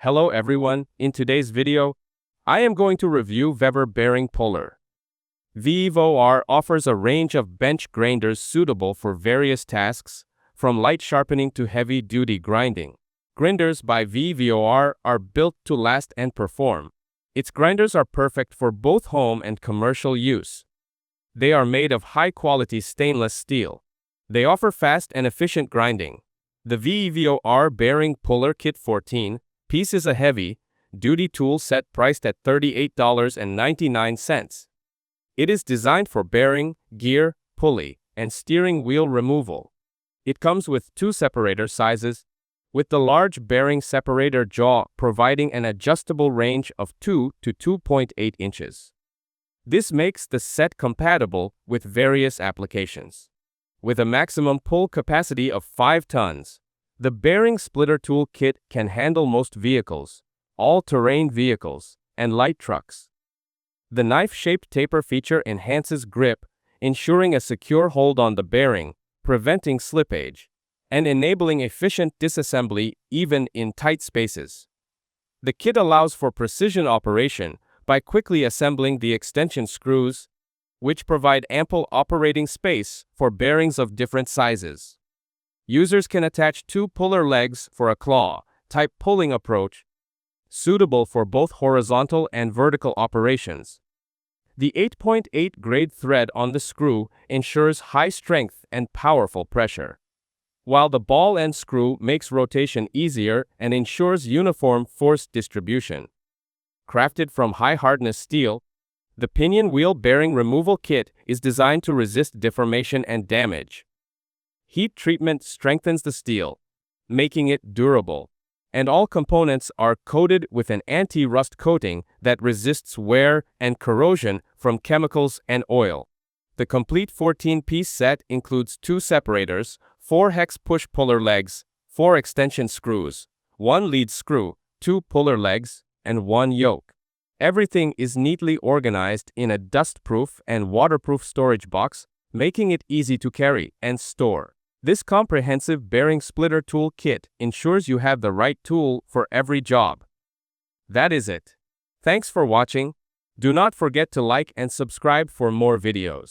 Hello everyone, in today's video, I am going to review Vevor bearing puller. Vevor offers a range of bench grinders suitable for various tasks, from light sharpening to heavy-duty grinding. Grinders by Vevor are built to last and perform. Its grinders are perfect for both home and commercial use. They are made of high-quality stainless steel. They offer fast and efficient grinding. The Vevor bearing puller kit 14 piece is a heavy-duty tool set priced at $38.99. It is designed for bearing, gear, pulley, and steering wheel removal. It comes with two separator sizes, with the large bearing separator jaw providing an adjustable range of 2 to 2.8 inches. This makes the set compatible with various applications. With a maximum pull capacity of 5 tons, the bearing splitter tool kit can handle most vehicles, all-terrain vehicles, and light trucks. The knife-shaped taper feature enhances grip, ensuring a secure hold on the bearing, preventing slippage, and enabling efficient disassembly even in tight spaces. The kit allows for precision operation by quickly assembling the extension screws, which provide ample operating space for bearings of different sizes. Users can attach two puller legs for a claw-type pulling approach, suitable for both horizontal and vertical operations. The 8.8 grade thread on the screw ensures high strength and powerful pressure, while the ball end screw makes rotation easier and ensures uniform force distribution. Crafted from high-hardness steel, the pinion wheel bearing removal kit is designed to resist deformation and damage. Heat treatment strengthens the steel, making it durable, and all components are coated with an anti-rust coating that resists wear and corrosion from chemicals and oil. The complete 14-piece set includes 2 separators, 4 hex push puller legs, 4 extension screws, 1 lead screw, 2 puller legs, and 1 yoke. Everything is neatly organized in a dust-proof and waterproof storage box, making it easy to carry and store. This comprehensive bearing splitter tool kit ensures you have the right tool for every job. That is it. Thanks for watching. Do not forget to like and subscribe for more videos.